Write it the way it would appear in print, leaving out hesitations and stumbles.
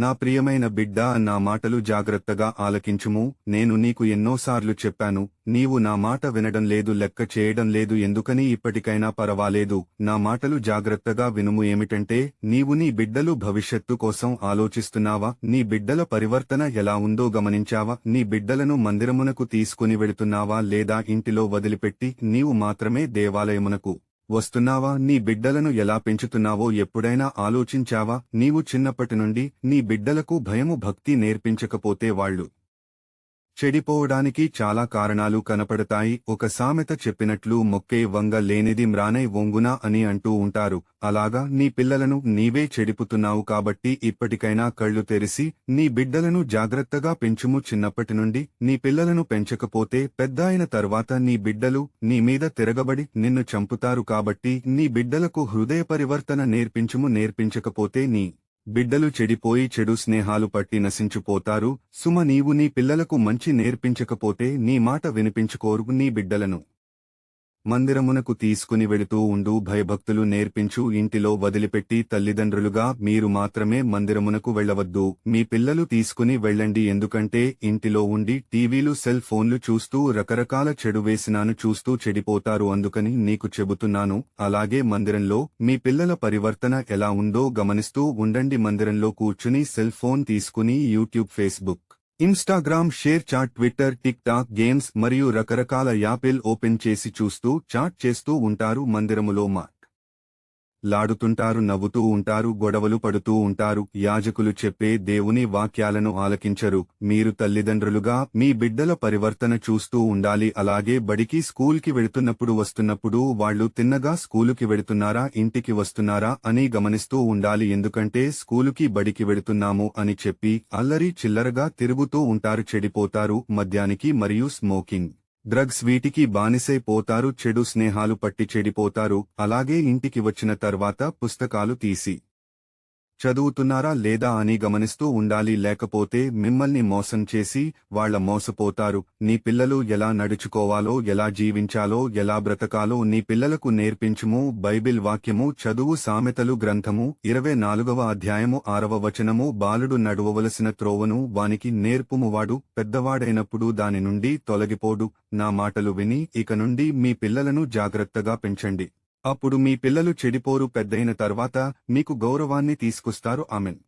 నా ప్రియమైన బిడ్డా, నా మాటలు జాగ్రత్తగా ఆలకించుము. నేను నీకు ఎన్నోసార్లు చెప్పాను, నీవు నా మాట వినడం లేదు, లెక్క చేయడం లేదు. ఎందుకని? ఇప్పటికైనా పరవాలేదు, నా మాటలు జాగ్రత్తగా వినుము. ఏమిటంటే, నీవు నీ బిడ్డలు భవిష్యత్తు కోసం ఆలోచిస్తున్నావా? నీ బిడ్డల పరివర్తన ఎలా ఉందో గమనించావా? నీ బిడ్డలను మందిరమునకు తీసుకుని వెళుతున్నావా, లేదా ఇంటిలో వదిలిపెట్టి నీవు మాత్రమే దేవాలయమునకు వస్తున్నావా? నీ బిడ్డలను ఎలా పెంచుతున్నావో ఎప్పుడైనా ఆలోచించావా? నీవు చిన్నప్పటి నుండి నీ బిడ్డలకు భయము, భక్తి నేర్పించకపోతే వాళ్ళు చెడిపోవడానికి చాలా కారణాలు కనపడతాయి. ఒక సామెత చెప్పినట్లు, మొక్కే వంగ లేనిది మ్రానై వంగునా అని అంటూ ఉంటారు. అలాగా నీ పిల్లలను నీవే చెడిపుతున్నావు. కాబట్టి ఇప్పటికైనా కళ్ళు తెరిసి నీ బిడ్డలను జాగ్రత్తగా పెంచుము. చిన్నప్పటి నుండి నీ పిల్లలను పెంచకపోతే పెద్ద అయిన తర్వాత నీ బిడ్డలు నీ మీద తిరగబడి నిన్ను చంపుతారు. కాబట్టి నీ బిడ్డలకు హృదయ పరివర్తన నేర్పించుము. నేర్పించకపోతే నీ బిడ్డలు చెడిపోయి చెడు స్నేహాలు పట్టి నశించిపోతారు. సుమ, నీవు నీ పిల్లలకు మంచి నేర్పించకపోతే నీ మాట వినిపించుకోరు. నీ బిడ్డలను మందిరమునకు తీసుకుని వెళుతూ ఉండు. భయభక్తులు నేర్పించు. ఇంటిలో వదిలిపెట్టి తల్లిదండ్రులుగా మీరు మాత్రమే మందిరమునకు వెళ్లవద్దు. మీ పిల్లలు తీసుకుని వెళ్ళండి. ఎందుకంటే ఇంటిలో ఉండి టీవీలు, సెల్ ఫోన్లు చూస్తూ రకరకాల చెడు వేసినాను చూస్తూ చెడిపోతారు. అందుకని నీకు చెబుతున్నాను. అలాగే మందిరంలో మీ పిల్లల పరివర్తన ఎలా ఉందో గమనిస్తూ ఉండండి. మందిరంలో కూర్చుని సెల్ ఫోన్ తీసుకుని YouTube, Facebook, Instagram, ShareChat, Twitter, TikTok, games మరియు రకరకాల యాపిల్ ఓపెన్ చేసి చూస్తూ చాట్ చేస్తూ ఉంటారు. మందిరములో లాడుతుంటారు, నవ్వుతూ ఉంటారు, గొడవలు పడుతూ ఉంటారు. యాజకులు చెప్పే దేవుని వాక్యాలను ఆలకించరు. మీరు తల్లిదండ్రులుగా మీ బిడ్డల పరివర్తన చూస్తూ ఉండాలి. అలాగే బడికి, స్కూల్కి వెళుతున్నప్పుడు, వస్తున్నప్పుడు వాళ్ళు తిన్నగా స్కూలుకి వెళుతున్నారా, ఇంటికి వస్తున్నారా అని గమనిస్తూ ఉండాలి. ఎందుకంటే స్కూలుకి, బడికి వెళుతున్నాము అని చెప్పి అల్లరి చిల్లరగా తిరుగుతూ ఉంటారు, చెడిపోతారు. మద్యానికి మరియు స్మోకింగ్, డ్రగ్స్ వీటికి బానిసైపోతారు. చెడు స్నేహాలు పట్టి చెడిపోతారు. అలాగే ఇంటికి వచ్చిన తర్వాత పుస్తకాలు తీసి చదువుతున్నారా లేదా అని గమనిస్తూ ఉండాలి. లేకపోతే మిమ్మల్ని మోసం చేసి వాళ్ల మోసపోతారు. నీ పిల్లలు ఎలా నడుచుకోవాలో, ఎలా జీవించాలో, ఎలా బ్రతకాలో నీ పిల్లలకు నేర్పించుము. బైబిల్ వాక్యము చదువు. సామెతలు గ్రంథము 24వ అధ్యాయము 6వ వచనము. బాలుడు నడువవలసిన త్రోవను వానికి నేర్పుము, వాడు పెద్దవాడైనప్పుడు దాని నుండి తొలగిపోడు. నా మాటలు విని ఇక నుండి మీ పిల్లలను జాగ్రత్తగా పెంచండి. అప్పుడు మీ పిల్లలు చెడిపోరు, పెద్దయిన తర్వాత మీకు గౌరవాన్ని తీసుకొస్తారు. ఆమెన్.